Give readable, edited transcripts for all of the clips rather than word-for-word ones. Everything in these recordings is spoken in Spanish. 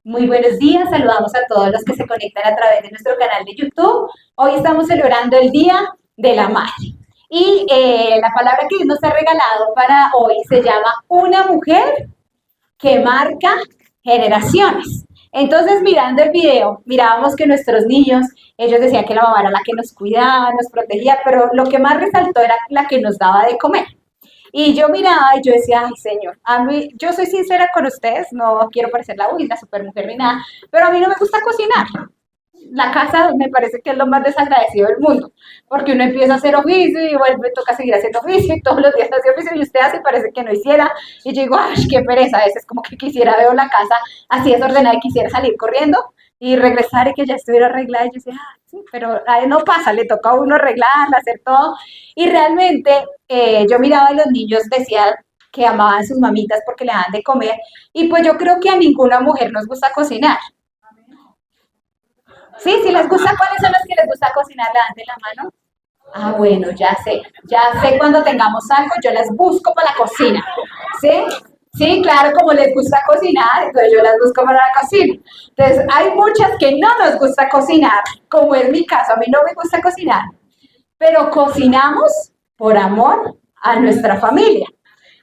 Muy buenos días, saludamos a todos los que se conectan a través de nuestro canal de YouTube. Hoy estamos celebrando el Día de la Madre. Y la palabra que Dios nos ha regalado para hoy se llama una mujer que marca generaciones. Entonces, mirando el video, mirábamos que nuestros niños, ellos decían que la mamá era la que nos cuidaba, nos protegía, pero lo que más resaltó era la que nos daba de comer. Y yo miraba y yo decía, ay Señor, a mí, yo soy sincera con ustedes, no quiero parecer la supermujer ni nada, pero a mí no me gusta cocinar. La casa me parece que es lo más desagradecido del mundo, porque uno empieza a hacer oficio y vuelve, toca seguir haciendo oficio y todos los días hace oficio y usted hace parece que no hiciera. Y yo digo, ay, qué pereza, a veces como que quisiera, veo la casa así desordenada y quisiera salir corriendo y regresar y que ya estuviera arreglada. Y yo decía, ah, sí, pero no pasa, le toca a uno arreglarla, hacer todo. Y realmente yo miraba a los niños, decía que amaban a sus mamitas porque le daban de comer. Y pues yo creo que a ninguna mujer nos gusta cocinar. Sí, si les gusta, ¿cuáles son los que les gusta cocinar? Levanten la mano. Ah, bueno, ya sé cuando tengamos algo, yo las busco para la cocina, ¿sí? Sí, claro, como les gusta cocinar, entonces yo las busco para la cocina. Entonces, hay muchas que no nos gusta cocinar, como es mi caso, a mí no me gusta cocinar, pero cocinamos por amor a nuestra familia,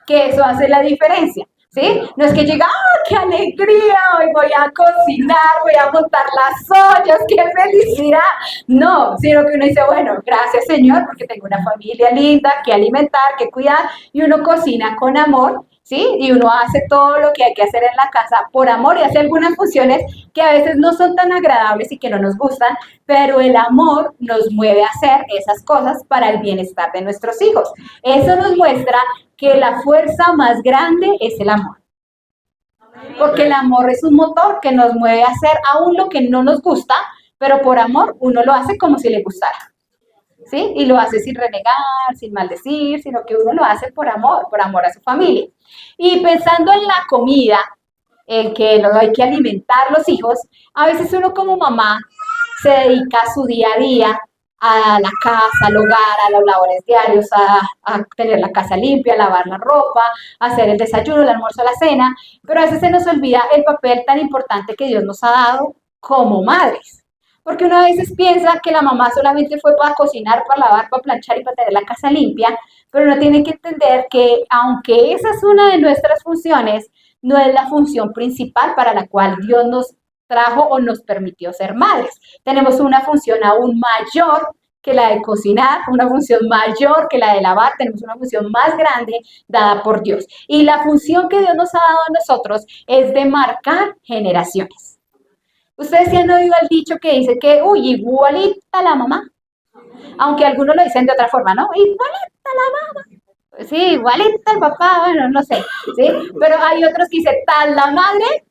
que eso hace la diferencia. ¿Sí? No es que llega, ¡ah, qué alegría! Hoy voy a cocinar, voy a montar las ollas, qué felicidad. No, sino que uno dice, bueno, gracias Señor, porque tengo una familia linda que alimentar, que cuidar, y uno cocina con amor, ¿sí? Y uno hace todo lo que hay que hacer en la casa por amor y hace algunas funciones que a veces no son tan agradables y que no nos gustan, pero el amor nos mueve a hacer esas cosas para el bienestar de nuestros hijos. Eso nos muestra que la fuerza más grande es el amor. Porque el amor es un motor que nos mueve a hacer aún lo que no nos gusta, pero por amor uno lo hace como si le gustara. ¿Sí? Y lo hace sin renegar, sin maldecir, sino que uno lo hace por amor a su familia. Y pensando en la comida, en que hay que alimentar los hijos, a veces uno como mamá se dedica a su día a día a la casa, al hogar, a los labores diarios, a tener la casa limpia, a lavar la ropa, a hacer el desayuno, el almuerzo, la cena, pero a veces se nos olvida el papel tan importante que Dios nos ha dado como madres. Porque uno a veces piensa que la mamá solamente fue para cocinar, para lavar, para planchar y para tener la casa limpia, pero uno tiene que entender que aunque esa es una de nuestras funciones, no es la función principal para la cual Dios nos trajo o nos permitió ser madres. Tenemos una función aún mayor que la de cocinar, una función mayor que la de lavar, tenemos una función más grande dada por Dios. Y la función que Dios nos ha dado a nosotros es de marcar generaciones. Ustedes sí han oído el dicho que dice que, uy, igualita la mamá, aunque algunos lo dicen de otra forma, ¿no? Igualita la mamá. Sí, igualita el papá, bueno, no sé, ¿sí? Pero hay otros que dicen tal la madre.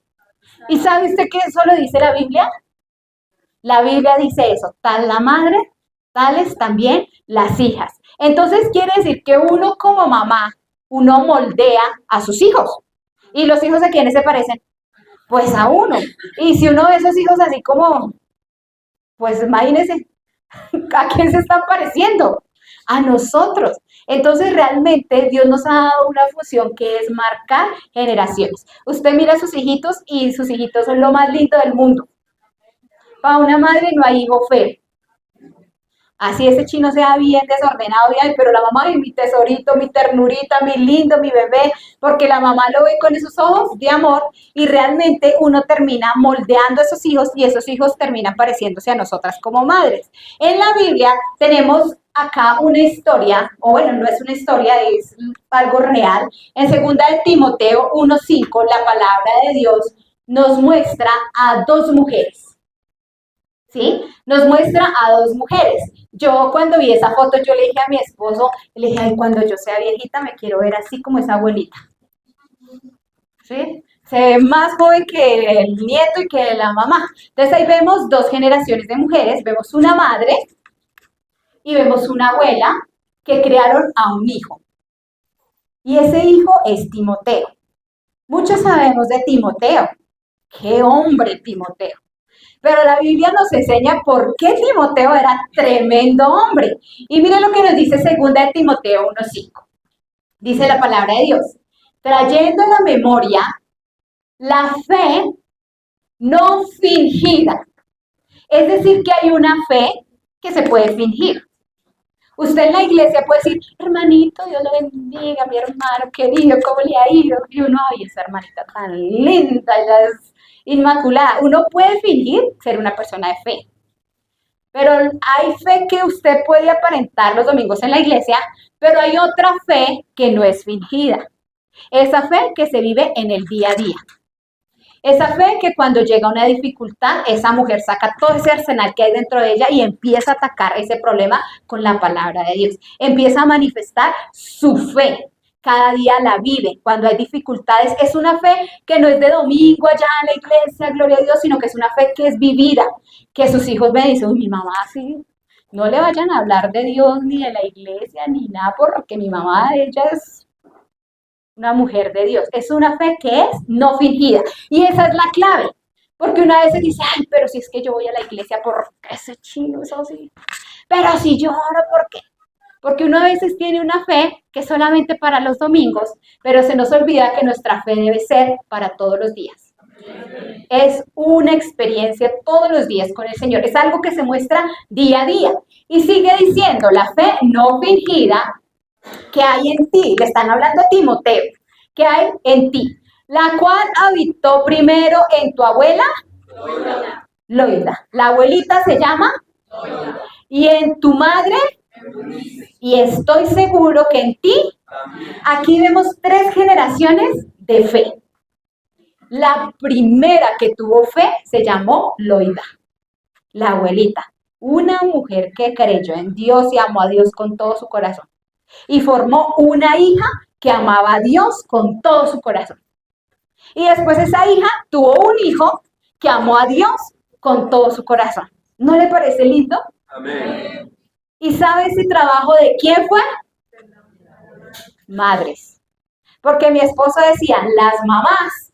¿Y sabe usted que eso lo dice la Biblia? La Biblia dice eso, tal la madre, tales también las hijas. Entonces quiere decir que uno como mamá, uno moldea a sus hijos. ¿Y los hijos a quiénes se parecen? Pues a uno. Y si uno ve esos hijos así como, pues imagínense, ¿a quién se están pareciendo? A nosotros. Entonces realmente Dios nos ha dado una función que es marcar generaciones. Usted mira a sus hijitos y sus hijitos son lo más lindo del mundo. Para una madre no hay hijo feo. Así ese chino sea bien desordenado, y, ay, pero la mamá es mi tesorito, mi ternurita, mi lindo, mi bebé, porque la mamá lo ve con esos ojos de amor y realmente uno termina moldeando a esos hijos y esos hijos terminan pareciéndose a nosotras como madres. En la Biblia tenemos acá una historia, o bueno, no es una historia, es algo real. En segunda de Timoteo 1:5, la palabra de Dios nos muestra a dos mujeres. ¿Sí? Nos muestra a dos mujeres. Yo cuando vi esa foto, yo le dije a mi esposo, le dije, ay, cuando yo sea viejita me quiero ver así como esa abuelita. ¿Sí? Se ve más joven que el nieto y que la mamá. Entonces ahí vemos dos generaciones de mujeres, vemos una madre y vemos una abuela que crearon a un hijo. Y ese hijo es Timoteo. Muchos sabemos de Timoteo. ¡Qué hombre Timoteo! Pero la Biblia nos enseña por qué Timoteo era tremendo hombre. Y miren lo que nos dice 2 Timoteo 1:5. Dice la palabra de Dios, trayendo a la memoria la fe no fingida. Es decir, que hay una fe que se puede fingir. Usted en la iglesia puede decir, hermanito, Dios lo bendiga, mi hermano querido, ¿cómo le ha ido? Y uno, ay, esa hermanita tan linda, ella es inmaculada. Uno puede fingir ser una persona de fe. Pero hay fe que usted puede aparentar los domingos en la iglesia, pero hay otra fe que no es fingida. Esa fe que se vive en el día a día. Esa fe que cuando llega una dificultad, esa mujer saca todo ese arsenal que hay dentro de ella y empieza a atacar ese problema con la palabra de Dios. Empieza a manifestar su fe. Cada día la vive. Cuando hay dificultades, es una fe que no es de domingo allá en la iglesia, gloria a Dios, sino que es una fe que es vivida. Que sus hijos me dicen, uy, mi mamá sí, no le vayan a hablar de Dios ni de la iglesia ni nada, porque mi mamá, ella es una mujer de Dios. Es una fe que es no fingida. Y esa es la clave. Porque una vez se dice, ay, pero si es que yo voy a la iglesia porque ese chino es así. Pero si lloro, ¿por qué? Porque uno a veces tiene una fe que es solamente para los domingos, pero se nos olvida que nuestra fe debe ser para todos los días. Es una experiencia todos los días con el Señor. Es algo que se muestra día a día. Y sigue diciendo, la fe no fingida que hay en ti, le están hablando a Timoteo, que hay en ti, la cual habitó primero en tu abuela, Loida. La abuelita se llama Loida. Y en tu madre, y estoy seguro que en ti, aquí vemos 3 generaciones de fe. La primera que tuvo fe se llamó Loida, la abuelita, una mujer que creyó en Dios y amó a Dios con todo su corazón. Y formó una hija que amaba a Dios con todo su corazón. Y después esa hija tuvo un hijo que amó a Dios con todo su corazón. ¿No le parece lindo? Amén. ¿Y sabe ese trabajo de quién fue? Madres. Porque mi esposo decía, las mamás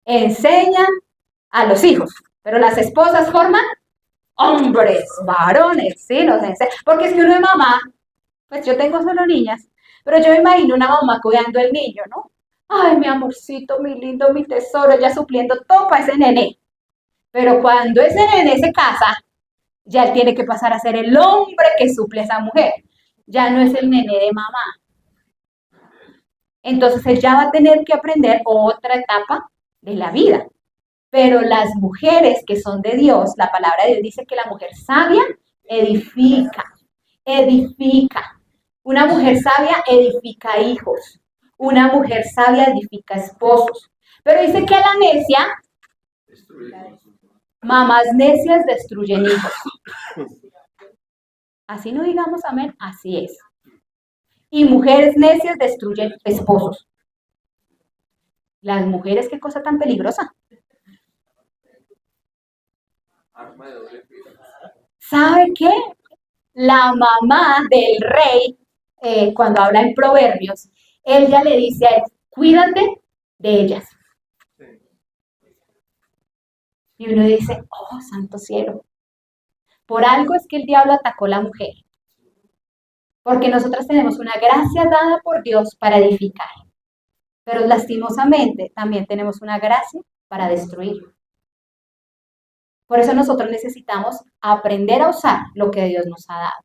enseñan a los hijos, pero las esposas forman hombres, varones, ¿sí? Los enseñan. Porque es que uno es mamá, pues yo tengo solo niñas, pero yo me imagino una mamá cuidando al niño, ¿no? Ay, mi amorcito, mi lindo, mi tesoro, ya supliendo todo para ese nené. Pero cuando ese nené se casa, ya él tiene que pasar a ser el hombre que suple a esa mujer. Ya no es el nené de mamá. Entonces él ya va a tener que aprender otra etapa de la vida. Pero las mujeres que son de Dios, la palabra de Dios dice que la mujer sabia edifica, edifica. Una mujer sabia edifica hijos. Una mujer sabia edifica esposos. Pero dice que la necia, mamás necias destruyen hijos. Así no digamos amén, así es. Y mujeres necias destruyen esposos. Las mujeres, qué cosa tan peligrosa. ¿Sabe qué? La mamá del rey, cuando habla en Proverbios, ella le dice a él, cuídate de ellas. Y uno dice, oh, santo cielo. Por algo es que el diablo atacó a la mujer. Porque nosotras tenemos una gracia dada por Dios para edificar. Pero lastimosamente también tenemos una gracia para destruir. Por eso nosotros necesitamos aprender a usar lo que Dios nos ha dado.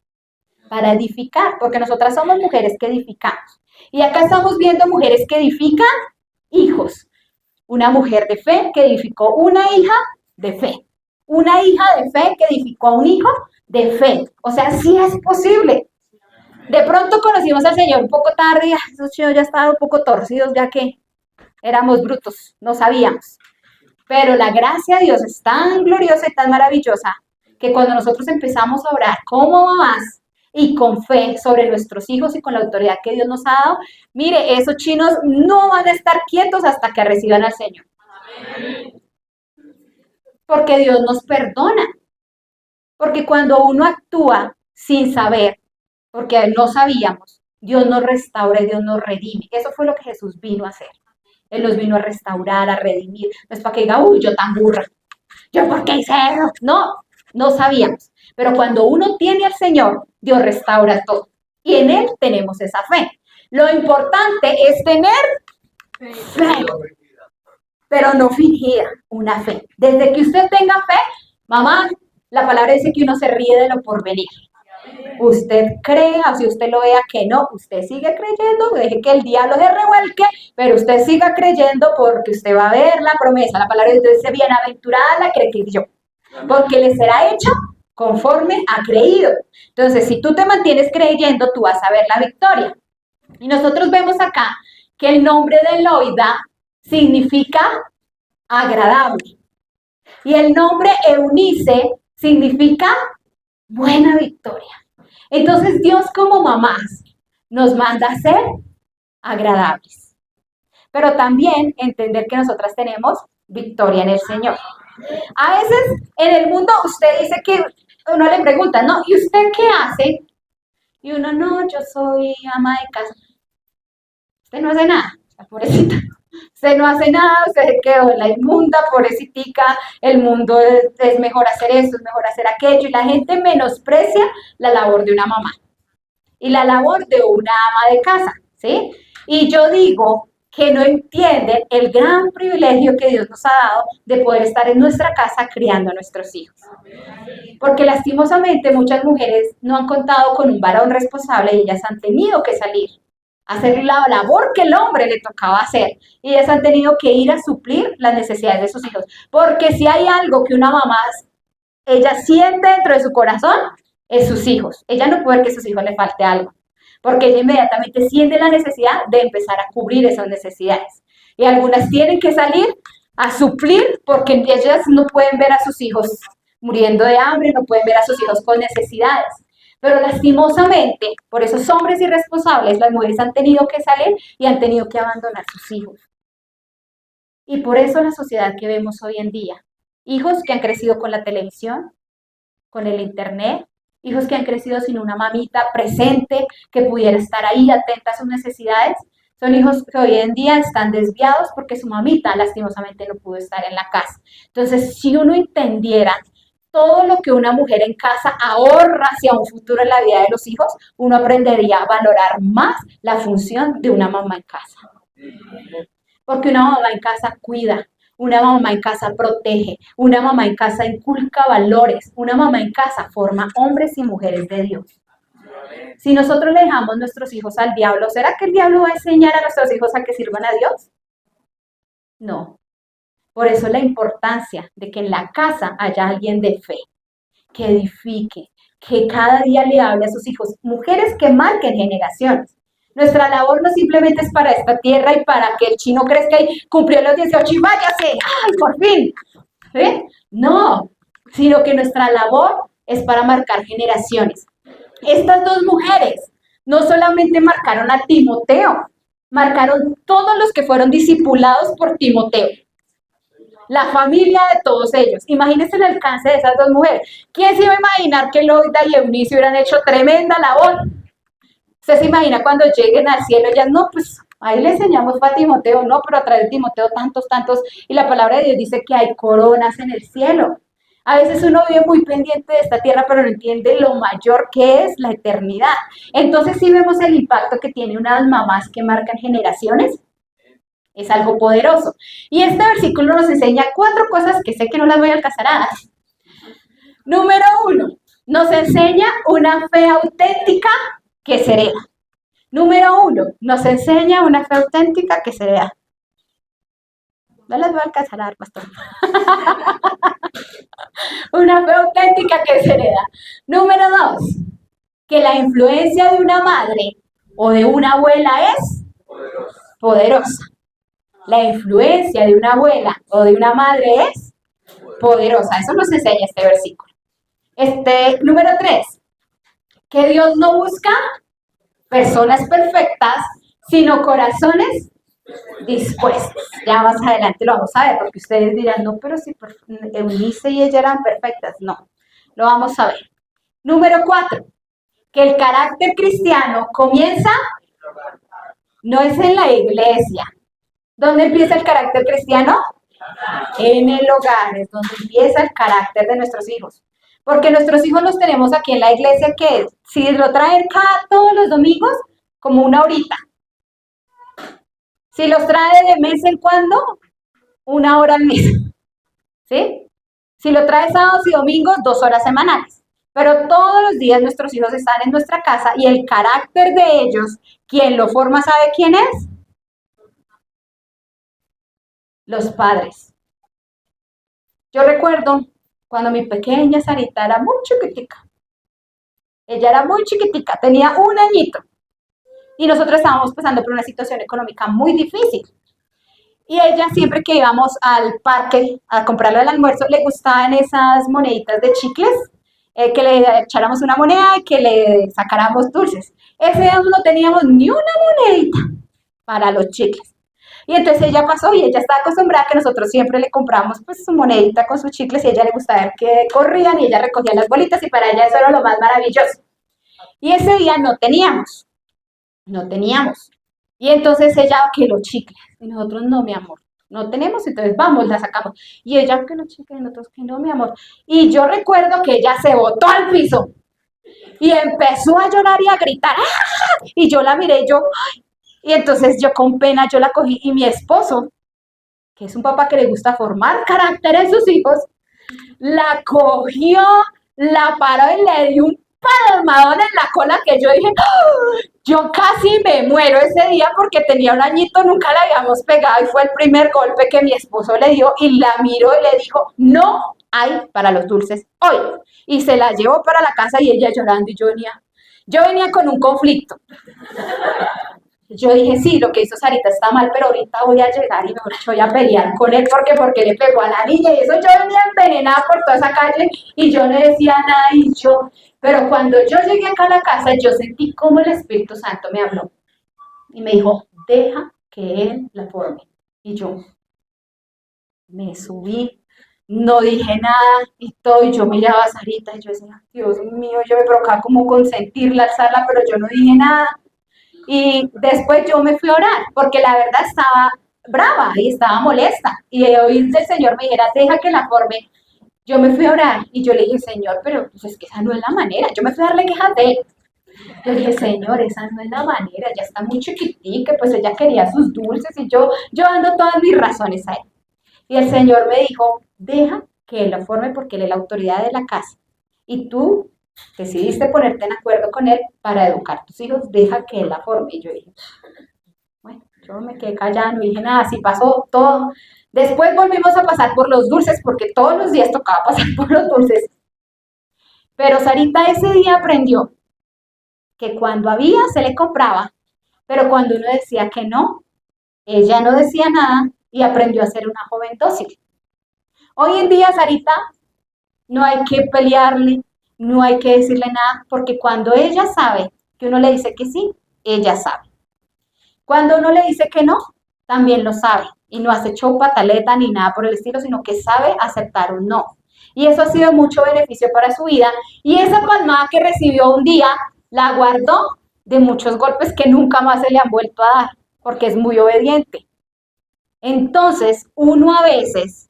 Para edificar, porque nosotras somos mujeres que edificamos. Y acá estamos viendo mujeres que edifican hijos. Una mujer de fe que edificó una hija de fe. Una hija de fe que edificó a un hijo de fe. O sea, sí es posible. De pronto conocimos al Señor un poco tarde, esos chicos ya estaban un poco torcidos, ya que éramos brutos, no sabíamos. Pero la gracia de Dios es tan gloriosa y tan maravillosa que cuando nosotros empezamos a orar como mamás y con fe sobre nuestros hijos y con la autoridad que Dios nos ha dado, mire, esos chinos no van a estar quietos hasta que reciban al Señor. Porque Dios nos perdona. Porque cuando uno actúa sin saber, porque no sabíamos, Dios nos restaura y Dios nos redime. Eso fue lo que Jesús vino a hacer. Él nos vino a restaurar, a redimir. No es para que diga, uy, yo tan burra. ¿Yo por qué hice eso? No, no sabíamos. Pero cuando uno tiene al Señor, Dios restaura todo. Y en Él tenemos esa fe. Lo importante es tener fe. pero no fingida, una fe. Desde que usted tenga fe, mamá, la palabra dice que uno se ríe de lo porvenir. Usted crea, si usted lo vea que no, usted sigue creyendo, deje que el diablo se revuelque, pero usted siga creyendo porque usted va a ver la promesa. La palabra de Dios dice, bienaventurada la que creyó, porque le será hecho conforme ha creído. Entonces, si tú te mantienes creyendo, tú vas a ver la victoria. Y nosotros vemos acá que el nombre de Loida significa agradable. Y el nombre Eunice significa buena victoria. Entonces Dios como mamás nos manda a ser agradables. Pero también entender que nosotras tenemos victoria en el Señor. A veces en el mundo usted dice que uno le pregunta, ¿no? ¿Y usted qué hace? Y uno, no, yo soy ama de casa. Usted no hace nada, pobrecita. Usted no hace nada, usted se quedó en la inmunda, pobrecita, el mundo es mejor hacer esto, es mejor hacer aquello, y la gente menosprecia la labor de una mamá y la labor de una ama de casa, ¿sí? Y yo digo que no entienden el gran privilegio que Dios nos ha dado de poder estar en nuestra casa criando a nuestros hijos. Porque lastimosamente muchas mujeres no han contado con un varón responsable y ellas han tenido que salir a hacer la labor que el hombre le tocaba hacer. Y ellas han tenido que ir a suplir las necesidades de sus hijos. Porque si hay algo que una mamá, ella siente dentro de su corazón, es sus hijos. Ella no puede ver que a sus hijos le falte algo, porque ella inmediatamente siente la necesidad de empezar a cubrir esas necesidades. Y algunas tienen que salir a suplir porque ellas no pueden ver a sus hijos muriendo de hambre, no pueden ver a sus hijos con necesidades. Pero lastimosamente, por esos hombres irresponsables, las mujeres han tenido que salir y han tenido que abandonar sus hijos. Y por eso la sociedad que vemos hoy en día, hijos que han crecido con la televisión, con el internet, hijos que han crecido sin una mamita presente que pudiera estar ahí atenta a sus necesidades, son hijos que hoy en día están desviados porque su mamita lastimosamente no pudo estar en la casa. Entonces, si uno entendiera todo lo que una mujer en casa ahorra hacia un futuro en la vida de los hijos, uno aprendería a valorar más la función de una mamá en casa. Porque una mamá en casa cuida, una mamá en casa protege, una mamá en casa inculca valores, una mamá en casa forma hombres y mujeres de Dios. Si nosotros le dejamos nuestros hijos al diablo, ¿será que el diablo va a enseñar a nuestros hijos a que sirvan a Dios? No. Por eso la importancia de que en la casa haya alguien de fe, que edifique, que cada día le hable a sus hijos, mujeres que marquen generaciones. Nuestra labor no simplemente es para esta tierra y para que el chino crezca y cumplió los 18 y váyase, ¡ay, por fin! ¿Sí? No, sino que nuestra labor es para marcar generaciones. Estas dos mujeres no solamente marcaron a Timoteo, marcaron todos los que fueron discipulados por Timoteo. La familia de todos ellos. Imagínense el alcance de esas dos mujeres. ¿Quién se iba a imaginar que Loida y Eunice hubieran hecho tremenda labor? ¿Usted se imagina cuando lleguen al cielo? Ellas, no, pues ahí le enseñamos a Timoteo, no, pero a través de Timoteo tantos, y la palabra de Dios dice que hay coronas en el cielo. A veces uno vive muy pendiente de esta tierra, pero no entiende lo mayor que es la eternidad. Entonces sí vemos el impacto que tiene unas mamás que marcan generaciones. Es algo poderoso. Y este versículo nos enseña 4 cosas que sé que no las voy a alcanzar a dar. Número 1, nos enseña una fe auténtica que se hereda. Número 1, nos enseña una fe auténtica que se hereda. No las voy a alcanzar a dar, pastor. Una fe auténtica que se hereda. Número 2, que la influencia de una madre o de una abuela es poderosa. La influencia de una abuela o de una madre es poderosa. Eso nos enseña este versículo. Número 3, que Dios no busca personas perfectas, sino corazones dispuestos. Ya más adelante lo vamos a ver, porque ustedes dirán, no, pero si Eunice y ella eran perfectas. No, lo vamos a ver. Número 4, que el carácter cristiano comienza, no es en la iglesia. ¿Dónde empieza el carácter cristiano? En el hogar, es donde empieza el carácter de nuestros hijos. Porque nuestros hijos los tenemos aquí en la iglesia, que si lo traen todos los domingos, como una horita. Si los trae de mes en cuando, una hora al mes, ¿sí? Si lo traes sábados y domingos, 2 horas semanales. Pero todos los días nuestros hijos están en nuestra casa y el carácter de ellos, ¿quién lo forma sabe quién es? Los padres. Yo recuerdo cuando mi pequeña Sarita era muy chiquitica. Ella era muy chiquitica, tenía 1 añito. Y nosotros estábamos pasando por una situación económica muy difícil. Y ella siempre que íbamos al parque a comprarle el almuerzo, le gustaban esas moneditas de chicles, que le echáramos una moneda y que le sacáramos dulces. Ese día no teníamos ni una monedita para los chicles. Y entonces ella pasó y ella estaba acostumbrada a que nosotros siempre le compramos pues su monedita con sus chicles y a ella le gustaba ver que corrían y ella recogía las bolitas y para ella eso era lo más maravilloso. Y ese día no teníamos. Y entonces ella, que los chicles, y nosotros no, mi amor, no tenemos, entonces vamos, la sacamos. Y ella, que los chicles, y nosotros, que no, mi amor. Y yo recuerdo que ella se botó al piso y empezó a llorar y a gritar, ¡ah! Y yo la miré, y yo, ¡ay! Y entonces yo con pena, yo la cogí y mi esposo, que es un papá que le gusta formar carácter en sus hijos, la cogió, la paró y le dio un palmadón en la cola que yo dije, ¡oh! Yo casi me muero ese día porque tenía 1 añito, nunca la habíamos pegado y fue el primer golpe que mi esposo le dio y la miró y le dijo, no hay para los dulces hoy. Y se la llevó para la casa y ella llorando y yo venía con un conflicto. Yo dije, sí, lo que hizo Sarita está mal, pero ahorita voy a llegar y mejor voy a pelear con él porque le pegó a la niña y eso yo venía envenenada por toda esa calle y yo no decía nada pero cuando yo llegué acá a la casa yo sentí como el Espíritu Santo me habló y me dijo, deja que él la forme. Y yo me subí, no dije nada y todo, y yo miraba a Sarita y yo decía, Dios mío, yo me provocaba como consentirla, alzarla, pero yo no dije nada. Y después yo me fui a orar, porque la verdad estaba brava y estaba molesta. Y de oír del Señor me dijera, deja que la forme. Yo me fui a orar y yo le dije, Señor, pero pues es que esa no es la manera. Yo me fui a darle quejas de él. Yo le dije, Señor, esa no es la manera, ya está muy chiquitica, pues ella quería sus dulces y yo dando todas mis razones a él. Y el Señor me dijo, deja que él la forme porque él es la autoridad de la casa. Y tú decidiste ponerte en acuerdo con él para educar a tus hijos, deja que él la forme. Y yo dije, bueno, yo me quedé callada, no dije nada, así pasó todo. Después volvimos a pasar por los dulces, porque todos los días tocaba pasar por los dulces. Pero Sarita ese día aprendió que cuando había se le compraba, pero cuando uno decía que no, ella no decía nada y aprendió a ser una joven dócil. Hoy en día, Sarita, no hay que pelearle, no hay que decirle nada, porque cuando ella sabe que uno le dice que sí, ella sabe. Cuando uno le dice que no, también lo sabe y no hace show, pataleta ni nada por el estilo, sino que sabe aceptar un no. Y eso ha sido mucho beneficio para su vida. Y esa palmada que recibió un día la guardó de muchos golpes que nunca más se le han vuelto a dar, porque es muy obediente. Entonces, uno a veces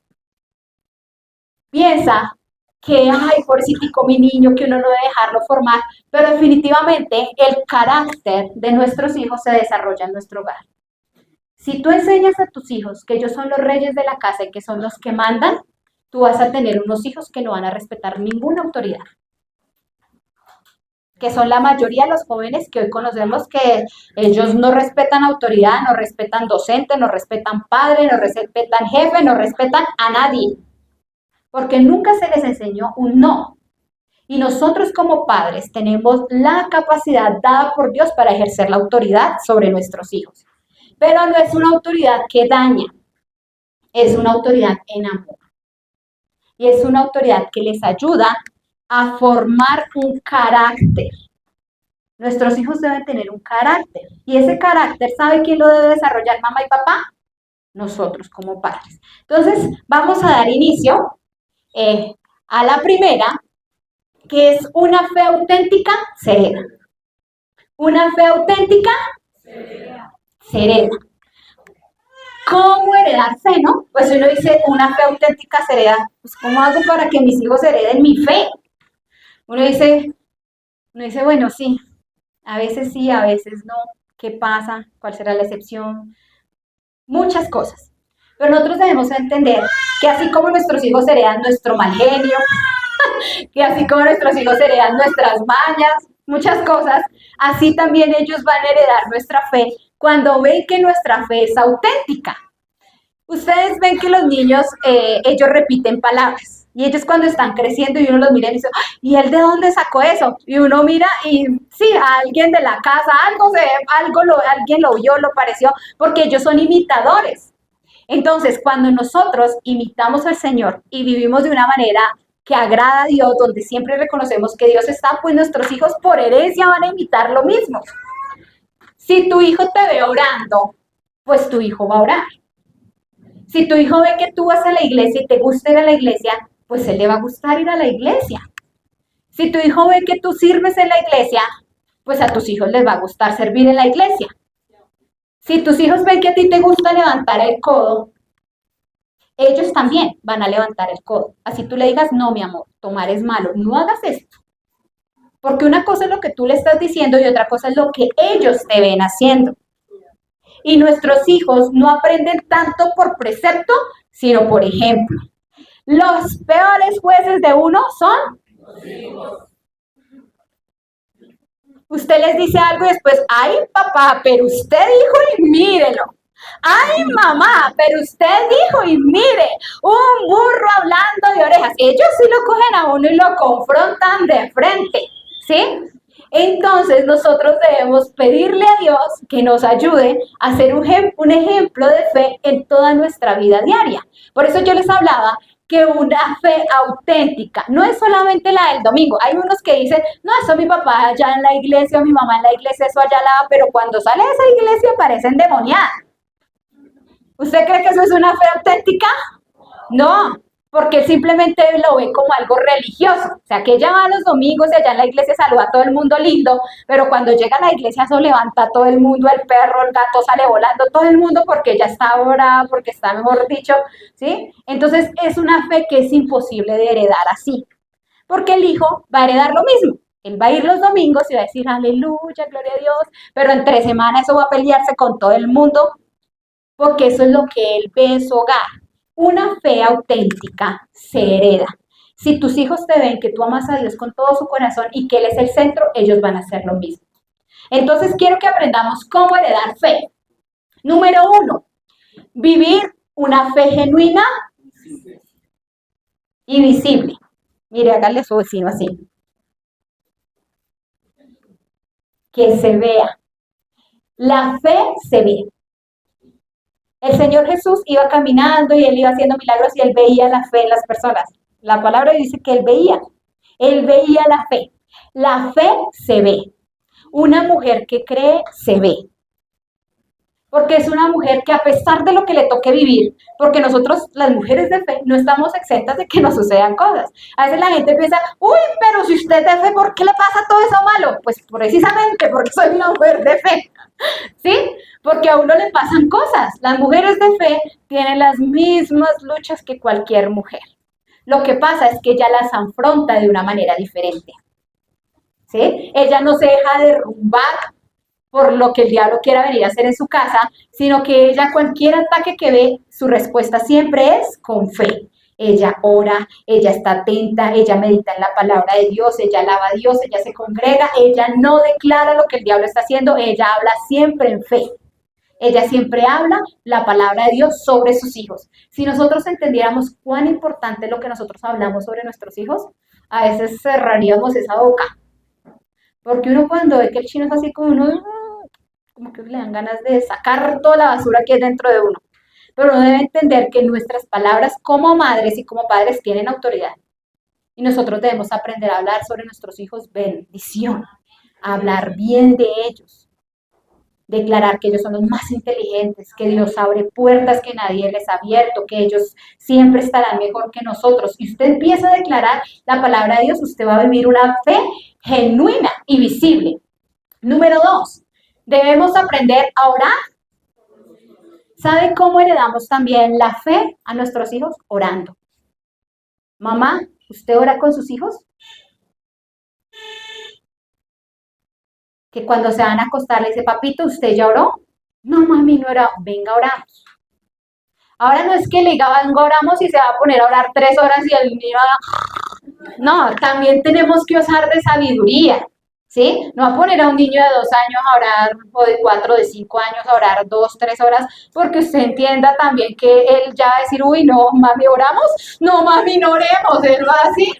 piensa que, ay, pobrecitico mi niño, que uno no debe dejarlo formar, pero definitivamente el carácter de nuestros hijos se desarrolla en nuestro hogar. Si tú enseñas a tus hijos que ellos son los reyes de la casa y que son los que mandan, tú vas a tener unos hijos que no van a respetar ninguna autoridad. Que son la mayoría de los jóvenes que hoy conocemos que ellos no respetan autoridad, no respetan docente, no respetan padre, no respetan jefe, no respetan a nadie. Porque nunca se les enseñó un no. Y nosotros como padres tenemos la capacidad dada por Dios para ejercer la autoridad sobre nuestros hijos. Pero no es una autoridad que daña, es una autoridad en amor. Y es una autoridad que les ayuda a formar un carácter. Nuestros hijos deben tener un carácter. Y ese carácter, ¿sabe quién lo debe desarrollar, mamá y papá? Nosotros como padres. Entonces, vamos a dar inicio a la primera, que es una fe auténtica, serena. Una fe auténtica, serena. ¿Cómo heredar fe, no? Pues uno dice, una fe auténtica se hereda. Pues ¿cómo hago para que mis hijos hereden mi fe? Uno dice, bueno, sí, a veces no. ¿Qué pasa? ¿Cuál será la excepción? Muchas cosas. Pero nosotros debemos entender que así como nuestros hijos heredan nuestro mal genio, que así como nuestros hijos heredan nuestras mañas, muchas cosas, así también ellos van a heredar nuestra fe cuando ven que nuestra fe es auténtica. Ustedes ven que los niños, ellos repiten palabras. Y ellos cuando están creciendo y uno los mira y dice, ¿y él de dónde sacó eso? Y uno mira y sí, a alguien de la casa, alguien lo vio, lo pareció, porque ellos son imitadores. Entonces, cuando nosotros imitamos al Señor y vivimos de una manera que agrada a Dios, donde siempre reconocemos que Dios está, pues nuestros hijos por herencia van a imitar lo mismo. Si tu hijo te ve orando, pues tu hijo va a orar. Si tu hijo ve que tú vas a la iglesia y te gusta ir a la iglesia, pues él le va a gustar ir a la iglesia. Si tu hijo ve que tú sirves en la iglesia, pues a tus hijos les va a gustar servir en la iglesia. Si tus hijos ven que a ti te gusta levantar el codo, ellos también van a levantar el codo. Así tú le digas, no, mi amor, tomar es malo, no hagas esto. Porque una cosa es lo que tú le estás diciendo y otra cosa es lo que ellos te ven haciendo. Y nuestros hijos no aprenden tanto por precepto, sino por ejemplo. Los peores jueces de uno son los hijos. Usted les dice algo y después, ay papá, pero usted dijo y mírelo. Ay mamá, pero usted dijo y mire, un burro hablando de orejas. Ellos sí lo cogen a uno y lo confrontan de frente, ¿sí? Entonces nosotros debemos pedirle a Dios que nos ayude a ser un ejemplo de fe en toda nuestra vida diaria. Por eso yo les hablaba que una fe auténtica no es solamente la del domingo. Hay unos que dicen, no, eso mi papá allá en la iglesia, mi mamá en la iglesia, eso allá la, pero cuando sale de esa iglesia parecen demoniadas. ¿Usted cree que eso es una fe auténtica? No, porque él simplemente lo ve como algo religioso. O sea, que ella va los domingos y allá en la iglesia saluda a todo el mundo lindo, pero cuando llega a la iglesia eso levanta a todo el mundo, el perro, el gato sale volando, todo el mundo porque ella está brava, porque está, mejor dicho, ¿sí? Entonces es una fe que es imposible de heredar así, porque el hijo va a heredar lo mismo. Él va a ir los domingos y va a decir, aleluya, gloria a Dios, pero en 3 semanas eso va a pelearse con todo el mundo, porque eso es lo que él ve en su hogar. Una fe auténtica se hereda. Si tus hijos te ven que tú amas a Dios con todo su corazón y que Él es el centro, ellos van a hacer lo mismo. Entonces quiero que aprendamos cómo heredar fe. Número 1, vivir una fe genuina y visible. Mire, hágale a su vecino así. Que se vea. La fe se ve. El Señor Jesús iba caminando y Él iba haciendo milagros y Él veía la fe en las personas. La palabra dice que Él veía la fe. La fe se ve. Una mujer que cree se ve. Porque es una mujer que a pesar de lo que le toque vivir, porque nosotros, las mujeres de fe, no estamos exentas de que nos sucedan cosas. A veces la gente piensa, uy, pero si usted es de fe, ¿por qué le pasa todo eso malo? Pues precisamente porque soy una mujer de fe, ¿sí? Porque a uno le pasan cosas. Las mujeres de fe tienen las mismas luchas que cualquier mujer. Lo que pasa es que ella las afronta de una manera diferente, ¿sí? Ella no se deja derrumbar por lo que el diablo quiera venir a hacer en su casa, sino que ella, cualquier ataque que ve, su respuesta siempre es con fe. Ella ora, ella está atenta, ella medita en la palabra de Dios, ella alaba a Dios, ella se congrega, ella no declara lo que el diablo está haciendo, ella habla siempre en fe. Ella siempre habla la palabra de Dios sobre sus hijos. Si nosotros entendiéramos cuán importante es lo que nosotros hablamos sobre nuestros hijos, a veces cerraríamos esa boca. Porque uno cuando ve que el chino es así como uno, como que le dan ganas de sacar toda la basura que hay dentro de uno. Pero uno debe entender que nuestras palabras como madres y como padres tienen autoridad. Y nosotros debemos aprender a hablar sobre nuestros hijos bendición, a hablar bien de ellos, declarar que ellos son los más inteligentes, que Dios abre puertas que nadie les ha abierto, que ellos siempre estarán mejor que nosotros. Y usted empieza a declarar la palabra de Dios, usted va a vivir una fe genuina y visible. Número 2, debemos aprender a orar. ¿Sabe cómo heredamos también la fe a nuestros hijos? Orando. Mamá, ¿usted ora con sus hijos? Que cuando se van a acostar le dice, papito, ¿usted ya oró? No, mami, no oró. Venga, oramos. Ahora no es que le diga, venga, oramos y se va a poner a orar 3 horas y el niño no, también tenemos que usar de sabiduría, ¿sí? No a poner a un niño de 2 años a orar, o de 4, de 5 años a orar 2, 3 horas, porque usted entienda también que él ya va a decir, uy, no, mami, ¿oramos? No, mami, no oremos, él va así.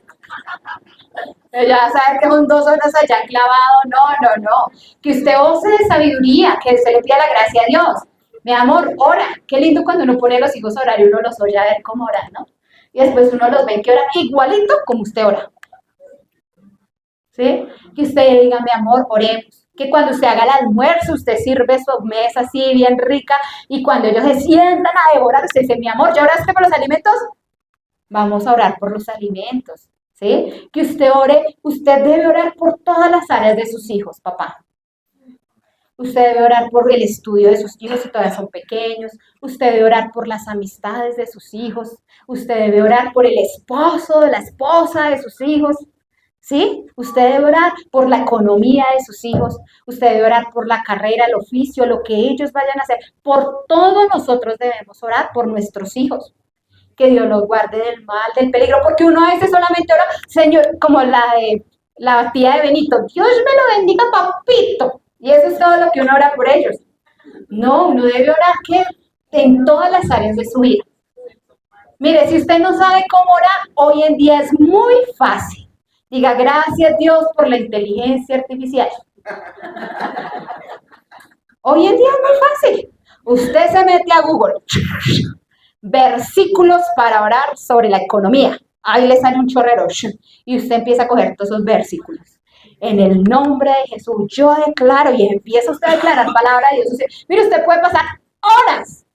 Ya sabe que son 2 horas allá clavado, no. Que usted use de sabiduría, que usted le pida la gracia a Dios. Mi amor, ora. Qué lindo cuando uno pone a los hijos a orar y uno los oye a ver cómo oran, ¿no? Y después uno los ve que oran igualito como usted ora. ¿Sí? Que usted diga, mi amor, oremos. Que cuando usted haga el almuerzo, usted sirve su mesa así bien rica y cuando ellos se sientan a devorar, usted dice, mi amor, ¿ya oraste por los alimentos? Vamos a orar por los alimentos. ¿Sí? Que usted ore, usted debe orar por todas las áreas de sus hijos, papá. Usted debe orar por el estudio de sus hijos si todavía son pequeños. Usted debe orar por las amistades de sus hijos. Usted debe orar por el esposo, de la esposa de sus hijos. ¿Sí? Usted debe orar por la economía de sus hijos. Usted debe orar por la carrera, el oficio, lo que ellos vayan a hacer. Por todo nosotros debemos orar por nuestros hijos. Que Dios los guarde del mal, del peligro, porque uno a veces solamente ora, Señor, como la tía de Benito, Dios me lo bendiga, papito, y eso es todo lo que uno ora por ellos. No, uno debe orar que en todas las áreas de su vida. Mire, si usted no sabe cómo orar, hoy en día es muy fácil. Diga, gracias Dios por la inteligencia artificial. Hoy en día es muy fácil. Usted se mete a Google, versículos para orar sobre la economía. Ahí le sale un chorrero y usted empieza a coger todos esos versículos. En el nombre de Jesús, yo declaro y empieza usted a declarar palabra de Dios. Mire, usted puede pasar horas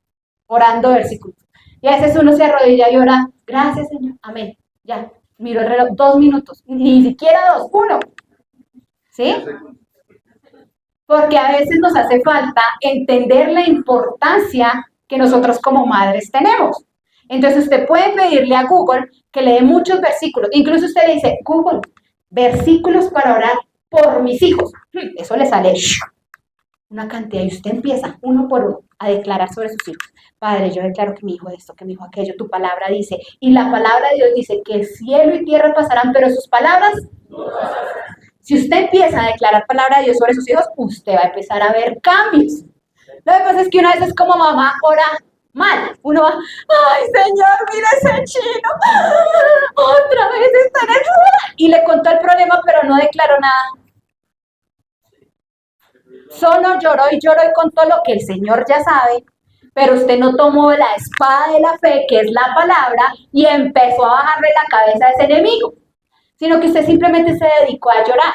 orando versículos. Y a veces uno se arrodilla y ora, gracias Señor, amén. Ya, miro el reloj, 2 minutos, ni siquiera 2, 1. ¿Sí? Porque a veces nos hace falta entender la importancia que nosotros como madres tenemos. Entonces usted puede pedirle a Google que le dé muchos versículos. Incluso usted le dice, Google, versículos para orar por mis hijos. Eso le sale una cantidad y usted empieza uno por uno a declarar sobre sus hijos. Padre, yo declaro que mi hijo esto, que mi hijo aquello, tu palabra dice, y la palabra de Dios dice que el cielo y tierra pasarán, pero sus palabras no. Si usted empieza a declarar palabra de Dios sobre sus hijos, usted va a empezar a ver cambios. Lo que pasa es que una vez es como mamá ora mal. Uno va, ay Señor, mira ese chino, otra vez está en el... Y le contó el problema, pero no declaró nada. Solo lloró y contó lo que el Señor ya sabe, pero usted no tomó la espada de la fe, que es la palabra, y empezó a bajarle la cabeza a ese enemigo, sino que usted simplemente se dedicó a llorar.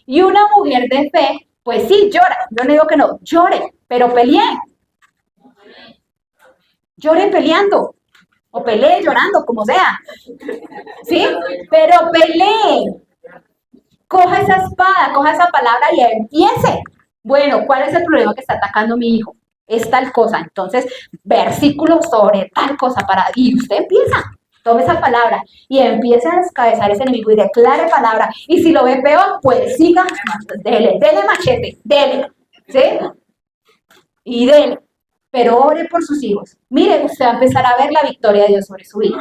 Y una mujer de fe, pues sí, llora. Yo no digo que no, llore, pero pelee. Llore peleando, o pelee llorando, como sea. ¿Sí? Pero pelee. Coja esa espada, coja esa palabra y empiece. Bueno, ¿cuál es el problema que está atacando mi hijo? Es tal cosa. Entonces, versículo sobre tal cosa para... Y usted empieza. Tome esa palabra y empiece a descabezar ese enemigo y declare palabra. Y si lo ve peor, pues siga, dele machete, dele, ¿sí? Y dele. Pero ore por sus hijos. Mire, usted va a empezar a ver la victoria de Dios sobre su hijo.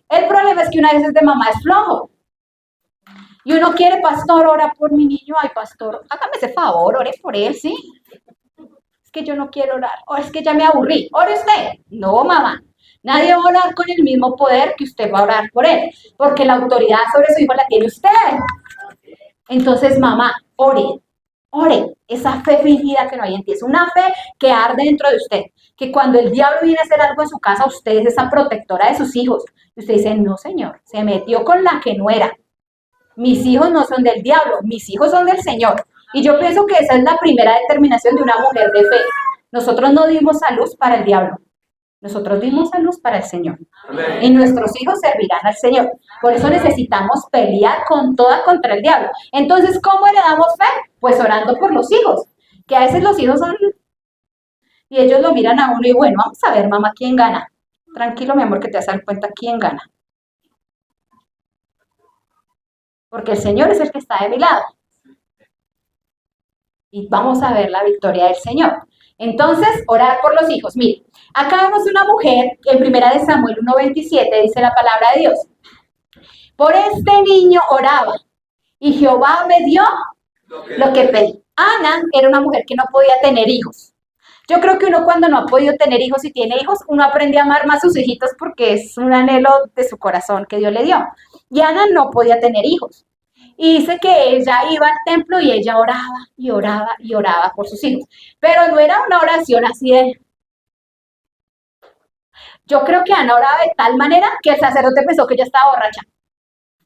El problema es que una vez es de mamá es flojo. Y uno quiere, pastor, ora por mi niño. Ay, pastor, hágame ese favor, ore por él, ¿sí? Es que yo no quiero orar. O es que ya me aburrí. Ore usted. No, mamá. Nadie va a orar con el mismo poder que usted va a orar por él, porque la autoridad sobre su hijo la tiene usted. Entonces, mamá, ore, esa fe fingida que no hay en ti, es una fe que arde dentro de usted, que cuando el diablo viene a hacer algo en su casa, usted es esa protectora de sus hijos. Y usted dice, no señor, se metió con la que no era. Mis hijos no son del diablo, mis hijos son del Señor. Y yo pienso que esa es la primera determinación de una mujer de fe. Nosotros no dimos a luz para el diablo. Nosotros dimos a luz para el Señor. Amén. Y nuestros hijos servirán al Señor. Por eso necesitamos pelear con toda contra el diablo. Entonces, ¿cómo heredamos fe? Pues orando por los hijos. Que a veces los hijos son... Y ellos lo miran a uno y bueno, vamos a ver, mamá, ¿quién gana? Tranquilo, mi amor, que te vas a dar cuenta quién gana. Porque el Señor es el que está de mi lado. y vamos a ver la victoria del Señor. Entonces, orar por los hijos. Mire, acá vemos una mujer, en primera de Samuel 1:27 dice la palabra de Dios. Por este niño oraba y Jehová me dio lo que pedí. Ana era una mujer que no podía tener hijos. Yo creo que uno cuando no ha podido tener hijos y tiene hijos, uno aprende a amar más a sus hijitos porque es un anhelo de su corazón que Dios le dio. Y Ana no podía tener hijos. Y dice que ella iba al templo y ella oraba y oraba y oraba por sus hijos. Pero no era una oración así de... Yo creo que Ana oraba de tal manera que el sacerdote pensó que ella estaba borracha.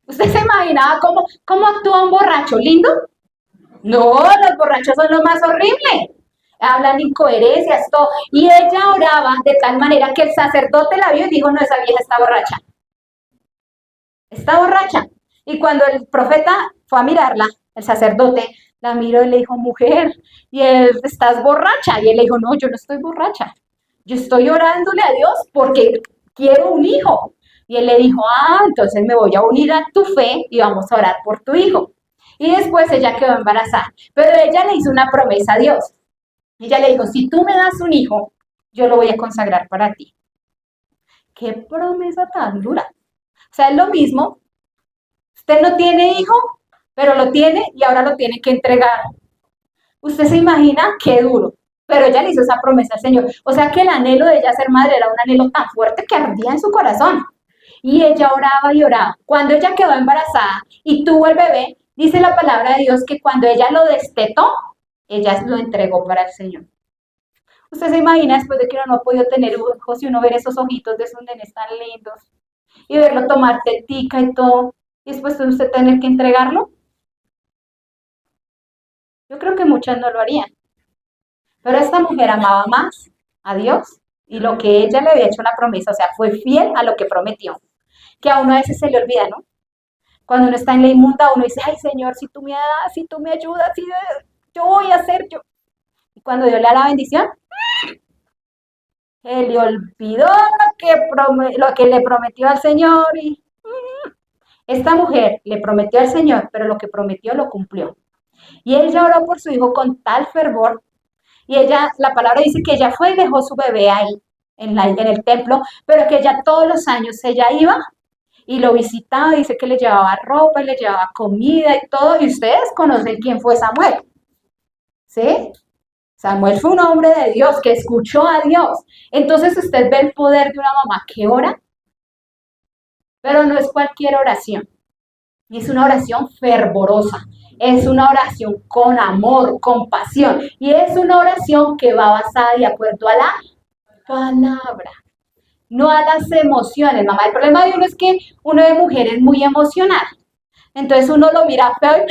¿Usted se imaginaba cómo actúa un borracho lindo? No, los borrachos son lo más horrible. Hablan incoherencias, todo. Y ella oraba de tal manera que el sacerdote la vio y dijo, no, esa vieja está borracha. Está borracha. Y cuando el profeta fue a mirarla, el sacerdote la miró y le dijo, mujer, y él, estás borracha. Y él le dijo, no, yo no estoy borracha. Yo estoy orándole a Dios porque quiero un hijo. Y él le dijo, entonces me voy a unir a tu fe y vamos a orar por tu hijo. Y después ella quedó embarazada. Pero ella le hizo una promesa a Dios. Ella le dijo, si tú me das un hijo, yo lo voy a consagrar para ti. Qué promesa tan dura. O sea, es lo mismo. Usted no tiene hijo, pero lo tiene y ahora lo tiene que entregar. Usted se imagina qué duro. Pero ella le hizo esa promesa al Señor. O sea que el anhelo de ella ser madre era un anhelo tan fuerte que ardía en su corazón. Y ella oraba y oraba. Cuando ella quedó embarazada y tuvo el bebé, dice la palabra de Dios que cuando ella lo destetó, ella lo entregó para el Señor. Usted se imagina después de que uno no ha podido tener hijos y uno ver esos ojitos de esos nenes tan lindos y verlo tomar tetica y todo, y después usted tener que entregarlo. Yo creo que muchas no lo harían. Pero esta mujer amaba más a Dios y lo que ella le había hecho la promesa, o sea, fue fiel a lo que prometió, que a uno a veces se le olvida, ¿no? Cuando uno está en la inmunda, uno dice, ay Señor, si tú me das, si tú me ayudas, si yo voy a hacer, yo. Y cuando Dios le da la bendición, se le olvidó lo que le prometió al Señor. Y esta mujer le prometió al Señor, pero lo que prometió lo cumplió. Y ella oró por su hijo con tal fervor. Y ella, la palabra dice que ella fue y dejó su bebé ahí, en el templo, pero que ella todos los años ella iba y lo visitaba, dice que le llevaba ropa y le llevaba comida y todo. Y ustedes conocen quién fue Samuel, ¿sí? Samuel fue un hombre de Dios que escuchó a Dios. Entonces usted ve el poder de una mamá que ora, pero no es cualquier oración. Es una oración fervorosa, es una oración con amor, con pasión. Y es una oración que va basada de acuerdo a la palabra, no a las emociones, mamá. El problema de uno es que uno de mujer es muy emocional. Entonces uno lo mira feo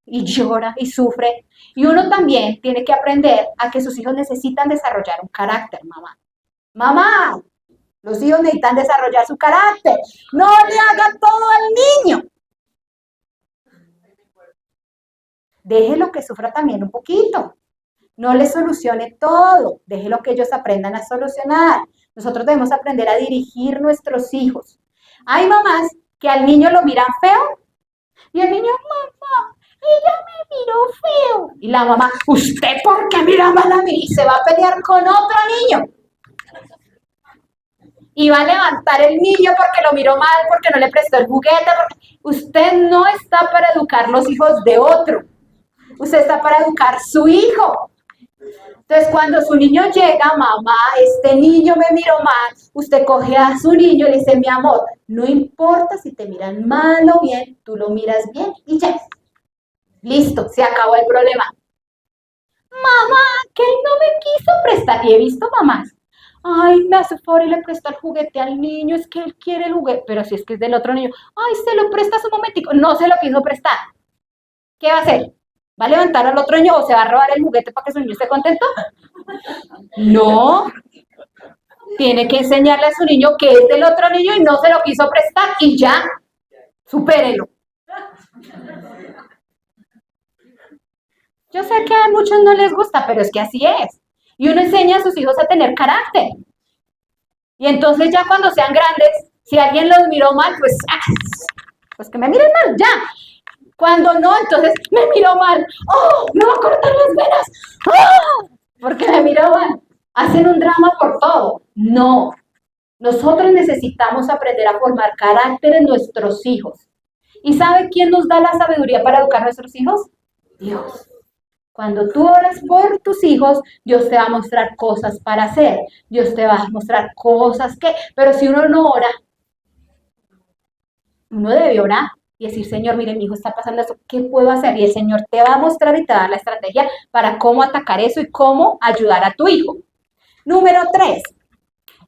y llora y sufre. Y uno también tiene que aprender a que sus hijos necesitan desarrollar un carácter, mamá. Mamá, los hijos necesitan desarrollar su carácter. No le haga todo al niño. Déjelo que sufra también un poquito. No le solucione todo. Déjelo que ellos aprendan a solucionar. Nosotros debemos aprender a dirigir nuestros hijos. Hay mamás que al niño lo miran feo y el niño, mamá, ella me miró feo. Y la mamá, ¿usted por qué mira mal a mí? Y se va a pelear con otro niño. Y va a levantar el niño porque lo miró mal, porque no le prestó el juguete. Porque... Usted no está para educar los hijos de otro. Usted está para educar su hijo. Entonces, cuando su niño llega, mamá, este niño me miró mal, usted coge a su niño y le dice, mi amor, no importa si te miran mal o bien, tú lo miras bien y ya. Listo, se acabó el problema. Mamá, que él no me quiso prestar. Y he visto mamás. Ay, me hace favor y le presta el juguete al niño, es que él quiere el juguete, pero si es que es del otro niño, ay, se lo prestas un momentico, no se lo quiso prestar. ¿Qué va a hacer? ¿Va a levantar al otro niño o se va a robar el juguete para que su niño esté contento? No. Tiene que enseñarle a su niño que es del otro niño y no se lo quiso prestar y ya, supérelo. Yo sé que a muchos no les gusta, pero es que así es. Y uno enseña a sus hijos a tener carácter. Y entonces ya cuando sean grandes, si alguien los miró mal, pues que me miren mal, ya. Cuando no, entonces me miró mal. ¡Oh! Me va a cortar las venas. ¡Oh! Porque me miró mal. Hacen un drama por todo. No. Nosotros necesitamos aprender a formar carácter en nuestros hijos. ¿Y sabe quién nos da la sabiduría para educar a nuestros hijos? Dios. Cuando tú oras por tus hijos, Dios te va a mostrar cosas para hacer. Dios te va a mostrar cosas que... Pero si uno no ora, uno debe orar y decir, Señor, mire, mi hijo está pasando eso, ¿qué puedo hacer? Y el Señor te va a mostrar y te va a dar la estrategia para cómo atacar eso y cómo ayudar a tu hijo. Número 3,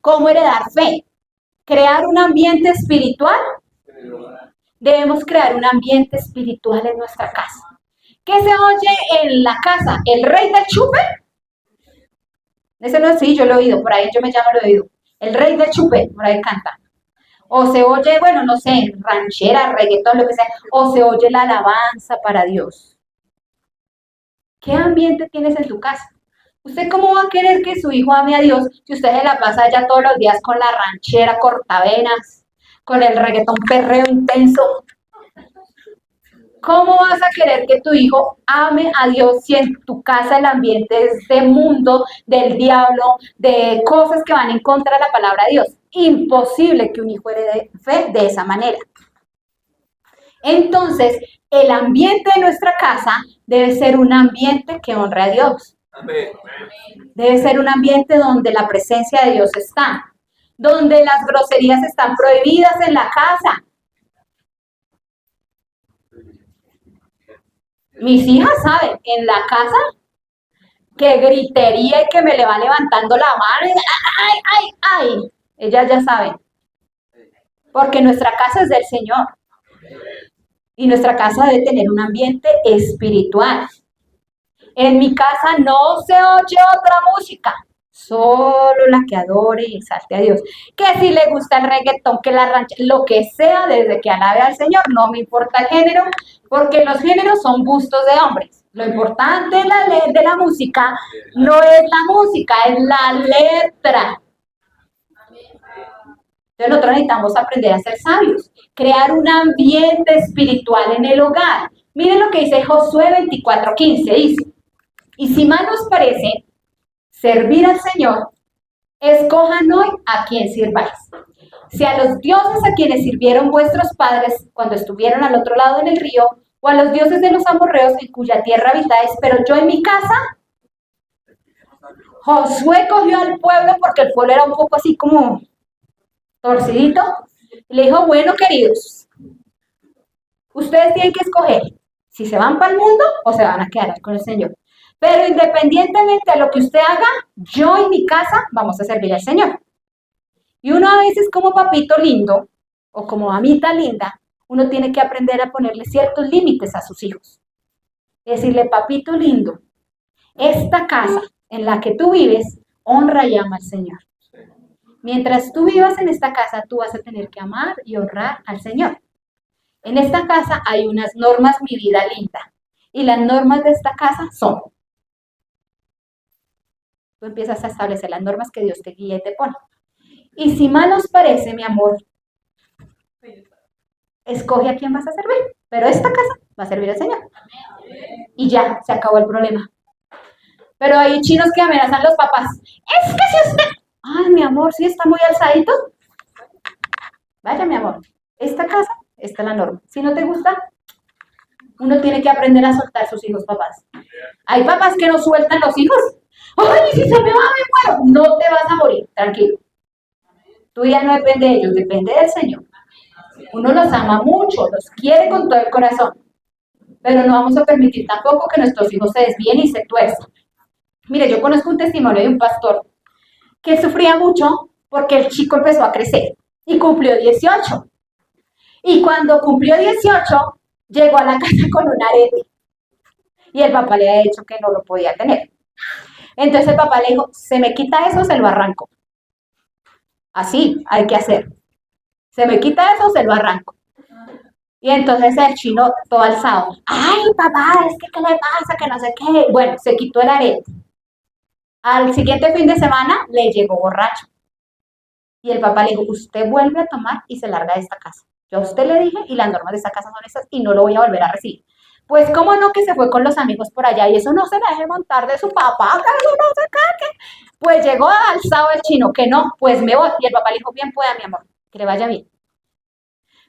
¿cómo heredar fe? Crear un ambiente espiritual. Debemos crear un ambiente espiritual en nuestra casa. ¿Qué se oye en la casa? ¿El rey del chupe? Ese no es, sí, yo lo he oído, por ahí yo me llamo, lo he oído. El rey del chupe, por ahí canta. O se oye, bueno, no sé, ranchera, reggaetón, lo que sea, o se oye la alabanza para Dios. ¿Qué ambiente tienes en tu casa? ¿Usted cómo va a querer que su hijo ame a Dios si usted se la pasa ya todos los días con la ranchera cortavenas, con el reggaetón perreo intenso? ¿Cómo vas a querer que tu hijo ame a Dios si en tu casa el ambiente es de mundo, del diablo, de cosas que van en contra de la palabra de Dios? Imposible que un hijo herede fe de esa manera. Entonces, el ambiente de nuestra casa debe ser un ambiente que honre a Dios. Debe ser un ambiente donde la presencia de Dios está, donde las groserías están prohibidas en la casa. Mis hijas saben, en la casa, que gritería y que me le va levantando la mano. Y, ¡ay, ay, ay! Ellas ya saben. Porque nuestra casa es del Señor. Y nuestra casa debe tener un ambiente espiritual. En mi casa no se oye otra música, solo la que adore y exalte a Dios. Que si le gusta el reggaetón, que la rancha, lo que sea, desde que alabe al Señor, no me importa el género, porque los géneros son gustos de hombres. Lo importante de la música no es la música, es la letra. Entonces nosotros necesitamos aprender a ser sabios, crear un ambiente espiritual en el hogar. Miren lo que dice Josué 24:15, dice, y si mal os parece servir al Señor, escojan hoy a quién sirváis. Si a los dioses a quienes sirvieron vuestros padres cuando estuvieron al otro lado en el río, o a los dioses de los amorreos en cuya tierra habitáis, pero yo en mi casa. Josué cogió al pueblo porque el pueblo era un poco así como torcidito, y le dijo, bueno, queridos, ustedes tienen que escoger si se van para el mundo o se van a quedar con el Señor. Pero independientemente de lo que usted haga, yo y mi casa vamos a servir al Señor. Y uno a veces como papito lindo o como mamita linda, uno tiene que aprender a ponerle ciertos límites a sus hijos. Decirle, papito lindo, esta casa en la que tú vives honra y ama al Señor. Mientras tú vivas en esta casa, tú vas a tener que amar y honrar al Señor. En esta casa hay unas normas, mi vida linda. Y las normas de esta casa son. Tú empiezas a establecer las normas que Dios te guía y te pone. Y si mal os parece, mi amor, escoge a quién vas a servir. Pero esta casa va a servir al Señor. Y ya, se acabó el problema. Pero hay chinos que amenazan a los papás. Es que si usted... Ay, mi amor, sí está muy alzadito. Vaya, mi amor, esta casa, esta es la norma. Si no te gusta, uno tiene que aprender a soltar a sus hijos, papás. Hay papás que no sueltan los hijos. Ay, si se me va, me muero. No te vas a morir, tranquilo. Tú ya no depende de ellos, depende del Señor. Uno los ama mucho, los quiere con todo el corazón. Pero no vamos a permitir tampoco que nuestros hijos se desvíen y se tuerzan. Mire, yo conozco un testimonio de un pastor que sufría mucho porque el chico empezó a crecer y cumplió 18. Y cuando cumplió 18, llegó a la casa con un arete. Y el papá le había dicho que no lo podía tener. Entonces el papá le dijo, se me quita eso, se lo arranco. Así hay que hacer. Se me quita eso, se lo arranco. Y entonces el chino todo alzado. Ay, papá, es que ¿qué le pasa? Que no sé qué. Bueno, se quitó el arete. Al siguiente fin de semana le llegó borracho. Y el papá le dijo, usted vuelve a tomar y se larga de esta casa. Yo a usted le dije y las normas de esta casa son estas y no lo voy a volver a recibir. Pues cómo no, que se fue con los amigos por allá y eso no se le deje montar de su papá, que eso no se cague. Pues llegó alzado el chino, que no, pues me voy. Y el papá le dijo, bien pueda, mi amor, que le vaya bien.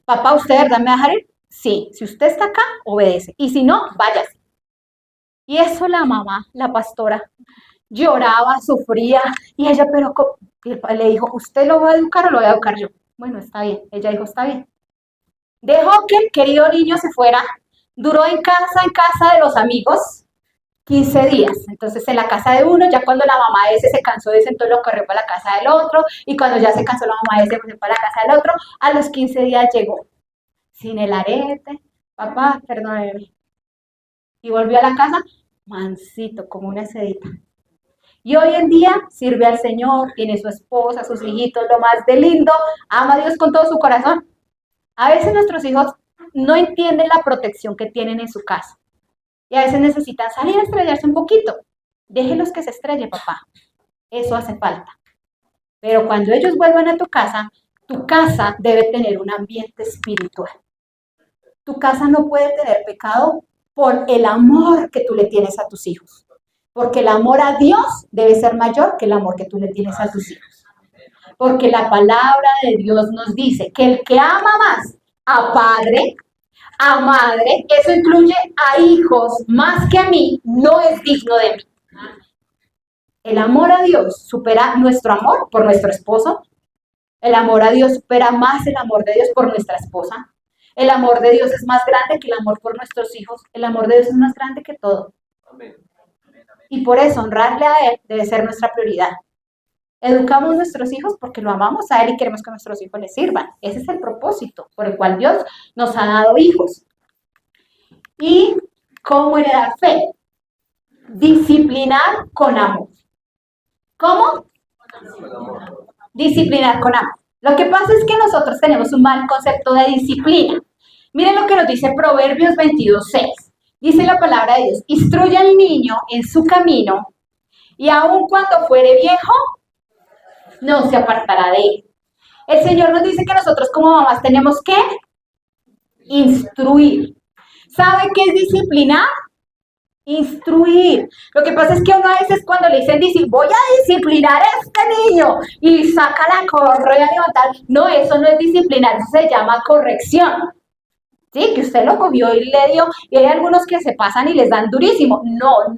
Papá, ¿usted de verdad me va a dejar ir? Sí, si usted está acá, obedece. Y si no, váyase. Y eso la mamá, la pastora, lloraba, sufría. Y ella, pero le dijo, ¿usted lo va a educar o lo voy a educar yo? Bueno, está bien. Ella dijo, está bien. Dejó que el querido niño se fuera. Duró en casa de los amigos 15 días. Entonces, en la casa de uno, ya cuando la mamá ese se cansó de ese, entonces lo corrió para la casa del otro. Y cuando ya se cansó la mamá ese, pues se fue para la casa del otro. A los 15 días llegó. Sin el arete. Papá, perdóneme. Y volvió a la casa mansito, como una sedita. Y hoy en día sirve al Señor, tiene su esposa, sus hijitos, lo más de lindo, ama a Dios con todo su corazón. A veces nuestros hijos no entienden la protección que tienen en su casa. Y a veces necesitan salir a estrellarse un poquito. Déjenlos que se estrelle, papá. Eso hace falta. Pero cuando ellos vuelvan a tu casa debe tener un ambiente espiritual. Tu casa no puede tener pecado por el amor que tú le tienes a tus hijos. Porque el amor a Dios debe ser mayor que el amor que tú le tienes a tus hijos. Porque la palabra de Dios nos dice que el que ama más a padre, a madre, eso incluye a hijos más que a mí, no es digno de mí. El amor a Dios supera nuestro amor por nuestro esposo. El amor a Dios supera más el amor de Dios por nuestra esposa. El amor de Dios es más grande que el amor por nuestros hijos. El amor de Dios es más grande que todo. Y por eso honrarle a Él debe ser nuestra prioridad. Educamos a nuestros hijos porque lo amamos a Él y queremos que nuestros hijos les sirvan. Ese es el propósito por el cual Dios nos ha dado hijos. ¿Y cómo heredar fe? Disciplinar con amor. ¿Cómo? Disciplinar con amor. Lo que pasa es que nosotros tenemos un mal concepto de disciplina. Miren lo que nos dice Proverbios 22:6. Dice la palabra de Dios, instruye al niño en su camino y aun cuando fuere viejo, no se apartará de él. El Señor nos dice que nosotros como mamás tenemos que instruir. ¿Sabe qué es disciplinar? Instruir. Lo que pasa es que uno a veces cuando le dicen, voy a disciplinar a este niño y saca la correa y levantar, no, eso no es disciplinar, eso se llama corrección. ¿Sí? Que usted lo cogió y le dio, y hay algunos que se pasan y les dan durísimo. No.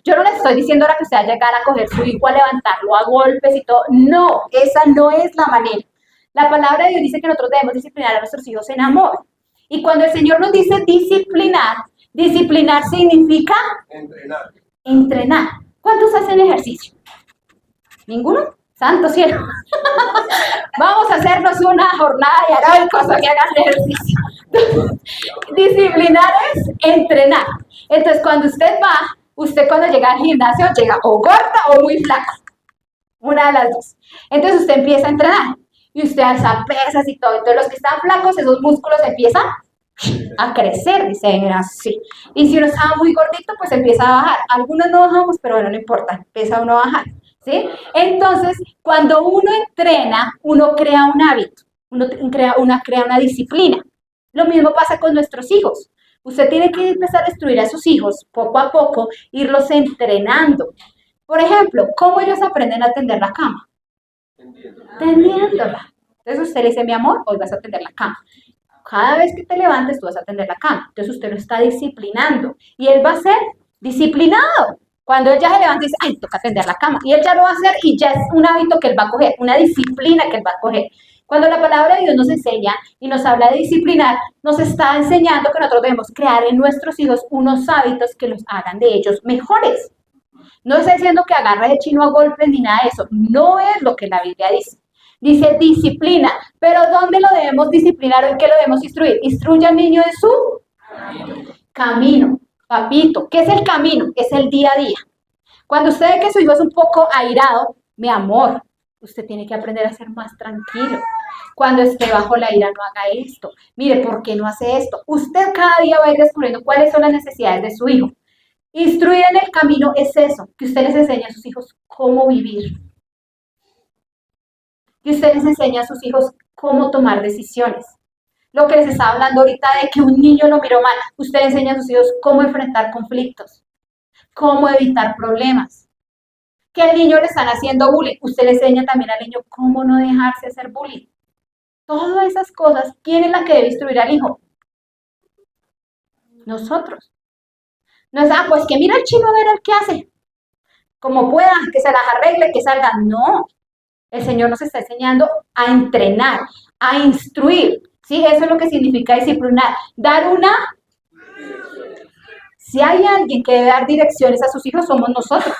Yo no les estoy diciendo ahora que usted va a llegar a coger su hijo, a levantarlo a golpes y todo. No, esa no es la manera. La palabra de Dios dice que nosotros debemos disciplinar a nuestros hijos en amor. Y cuando el Señor nos dice disciplinar significa entrenar. ¿Cuántos hacen ejercicio? ¿Ninguno? Santo cielo. Vamos a hacernos una jornada de aeróbicos que hagan ejercicio. Disciplinar es entrenar. Entonces, cuando usted cuando llega al gimnasio, llega o gorda o muy flaca. Una de las dos. Entonces, usted empieza a entrenar. Y usted alza pesas y todo. Entonces, los que están flacos, esos músculos empiezan a crecer, dicen así. Y si uno está muy gordito, pues empieza a bajar. Algunos no bajamos, pero bueno, no importa. Empieza uno a bajar. ¿Sí? Entonces, cuando uno entrena, uno crea un hábito. Uno crea una disciplina. Lo mismo pasa con nuestros hijos. Usted tiene que empezar a instruir a sus hijos poco a poco, irlos entrenando. Por ejemplo, ¿cómo ellos aprenden a tender la cama? Tendiéndola. Entonces usted le dice, mi amor, hoy vas a tender la cama. Cada vez que te levantes, tú vas a tender la cama. Entonces usted lo está disciplinando. Y él va a ser disciplinado. Cuando él ya se levanta y dice, ay, toca tender la cama. Y él ya lo va a hacer y ya es un hábito que él va a coger, una disciplina que él va a coger. Cuando la palabra de Dios nos enseña y nos habla de disciplinar, nos está enseñando que nosotros debemos crear en nuestros hijos unos hábitos que los hagan de ellos mejores. No está diciendo que agarre de chino a golpes ni nada de eso. No es lo que la Biblia dice. Dice disciplina. Pero ¿dónde lo debemos disciplinar o en qué lo debemos instruir? Instruye al niño en su camino. Papito, ¿qué es el camino? Es el día a día. Cuando usted ve que su hijo es un poco airado, mi amor, usted tiene que aprender a ser más tranquilo. Cuando esté bajo la ira, no haga esto. Mire, ¿por qué no hace esto? Usted cada día va a ir descubriendo cuáles son las necesidades de su hijo. Instruir en el camino es eso, que usted les enseñe a sus hijos cómo vivir. Que usted les enseñe a sus hijos cómo tomar decisiones. Lo que les estaba hablando ahorita de que un niño lo miró mal, usted le enseña a sus hijos cómo enfrentar conflictos, cómo evitar problemas. Que al niño le están haciendo bullying, usted le enseña también al niño cómo no dejarse hacer bullying. Todas esas cosas, ¿quién es la que debe instruir al hijo? Nosotros. No es, pues que mira el chino a ver el qué hace. Como pueda, que se las arregle, que salga. No. El Señor nos está enseñando a entrenar, a instruir. ¿Sí? Eso es lo que significa disciplinar. Dar una. Si hay alguien que debe dar direcciones a sus hijos, somos nosotros.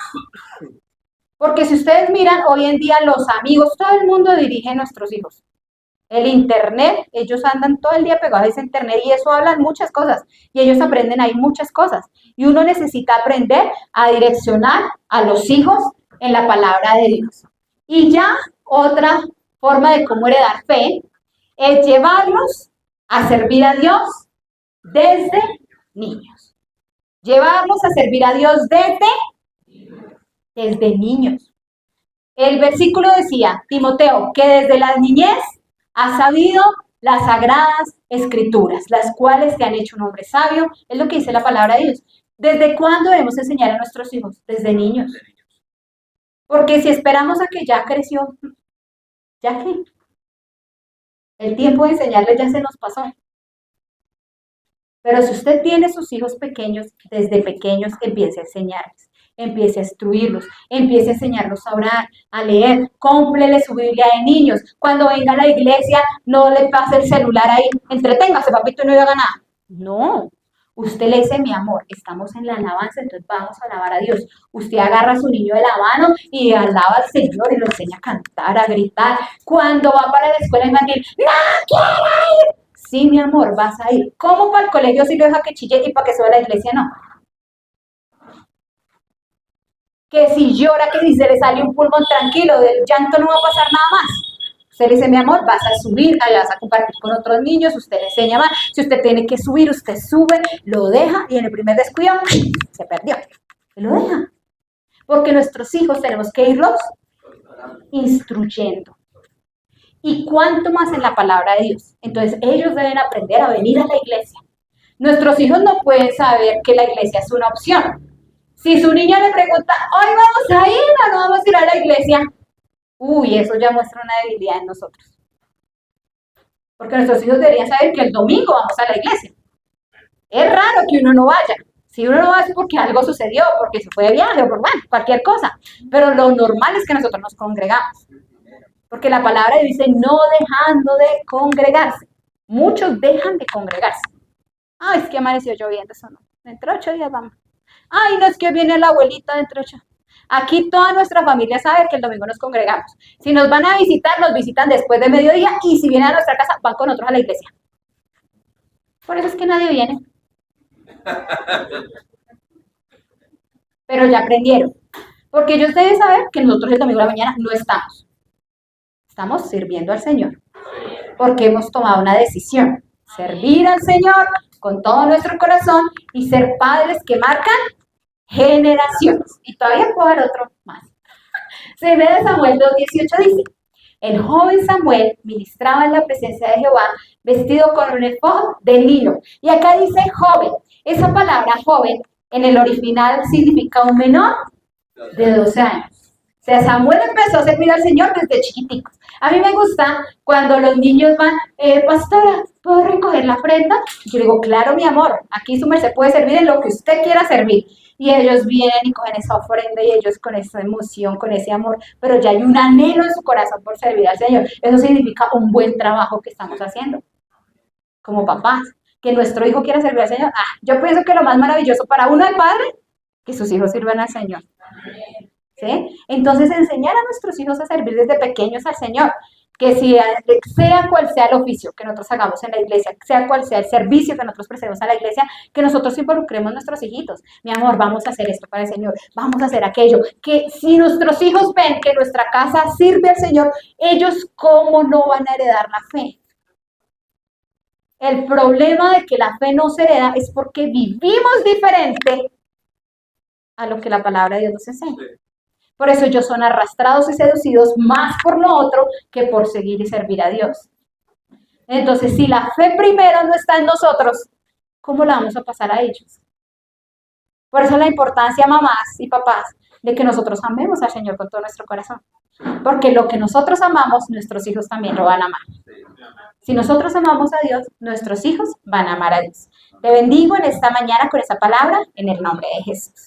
Porque si ustedes miran, hoy en día los amigos, todo el mundo dirige a nuestros hijos. El internet, ellos andan todo el día pegados a ese internet y eso hablan muchas cosas y ellos aprenden ahí muchas cosas y uno necesita aprender a direccionar a los hijos en la palabra de Dios. Y ya otra forma de cómo heredar fe es llevarlos a servir a Dios desde niños. Llevarlos a servir a Dios desde niños. El versículo decía, Timoteo, que desde la niñez has sabido las sagradas escrituras, las cuales te han hecho un hombre sabio, es lo que dice la palabra de Dios. ¿Desde cuándo debemos enseñar a nuestros hijos? Desde niños. Porque si esperamos a que ya creció, ya que el tiempo de enseñarles ya se nos pasó. Pero si usted tiene sus hijos pequeños, desde pequeños empiece a enseñarles, empiece a instruirlos, empiece a enseñarlos a orar, a leer, cómprele su Biblia de niños. Cuando venga a la iglesia, no le pase el celular ahí, entreténgase, papito, no haga nada. No, usted le dice, mi amor, estamos en la alabanza, entonces vamos a alabar a Dios. Usted agarra a su niño de la mano y alaba al Señor y lo enseña a cantar, a gritar. Cuando va para la escuela infantil, ¡no quiero ir! Sí, mi amor, vas a ir. ¿Cómo para el colegio si lo deja que chille y para que suba a la iglesia no? Que si llora, que si se le sale un pulmón tranquilo, del llanto no va a pasar nada más. Usted le dice, mi amor, vas a subir, allá vas a compartir con otros niños, usted le enseña más. Si usted tiene que subir, usted sube, lo deja y en el primer descuido se perdió. Se lo deja. Porque nuestros hijos tenemos que irlos instruyendo. ¿Y cuánto más en la palabra de Dios? Entonces ellos deben aprender a venir a la iglesia. Nuestros hijos no pueden saber que la iglesia es una opción. Si su niño le pregunta, ¿hoy vamos a ir o no vamos a ir a la iglesia? Uy, eso ya muestra una debilidad en nosotros. Porque nuestros hijos deberían saber que el domingo vamos a la iglesia. Es raro que uno no vaya. Si uno no va es porque algo sucedió, porque se fue de viaje o por bueno, cualquier cosa. Pero lo normal es que nosotros nos congregamos. Porque la palabra dice no dejando de congregarse. Muchos dejan de congregarse. Ay, es que amaneció lloviendo, eso no. Dentro de 8 días vamos. Ay, no, es que viene la abuelita dentro de 8. Aquí toda nuestra familia sabe que el domingo nos congregamos. Si nos van a visitar, nos visitan después de mediodía y si vienen a nuestra casa, van con nosotros a la iglesia. Por eso es que nadie viene. Pero ya aprendieron. Porque ellos deben saber que nosotros el domingo de la mañana no estamos. Estamos sirviendo al Señor. Porque hemos tomado una decisión. Servir al Señor con todo nuestro corazón y ser padres que marcan generaciones. Y todavía puedo dar otro más. Segunda de Samuel 2:18 dice, el joven Samuel ministraba en la presencia de Jehová vestido con un efod de lino. Y acá dice joven. Esa palabra joven en el original significa un menor de 12 años. O sea, Samuel empezó a servir al Señor desde chiquiticos. A mí me gusta cuando los niños van, pastora, ¿puedo recoger la ofrenda? Y yo digo, claro, mi amor, aquí su merced puede servir en lo que usted quiera servir. Y ellos vienen y cogen esa ofrenda y ellos con esa emoción, con ese amor, pero ya hay un anhelo en su corazón por servir al Señor. Eso significa un buen trabajo que estamos haciendo como papás. Que nuestro hijo quiera servir al Señor. Yo pienso que lo más maravilloso para uno de padre, que sus hijos sirvan al Señor. ¿Sí? Entonces, enseñar a nuestros hijos a servir desde pequeños al Señor, que sea cual sea el oficio que nosotros hagamos en la iglesia, sea cual sea el servicio que nosotros prestemos a la iglesia, que nosotros involucremos a nuestros hijitos. Mi amor, vamos a hacer esto para el Señor, vamos a hacer aquello. Que si nuestros hijos ven que nuestra casa sirve al Señor, ellos ¿cómo no van a heredar la fe? El problema de que la fe no se hereda es porque vivimos diferente a lo que la palabra de Dios nos enseña. Por eso ellos son arrastrados y seducidos más por lo otro que por seguir y servir a Dios. Entonces, si la fe primero no está en nosotros, ¿cómo la vamos a pasar a ellos? Por eso la importancia, mamás y papás, de que nosotros amemos al Señor con todo nuestro corazón. Porque lo que nosotros amamos, nuestros hijos también lo van a amar. Si nosotros amamos a Dios, nuestros hijos van a amar a Dios. Te bendigo en esta mañana con esa palabra, en el nombre de Jesús.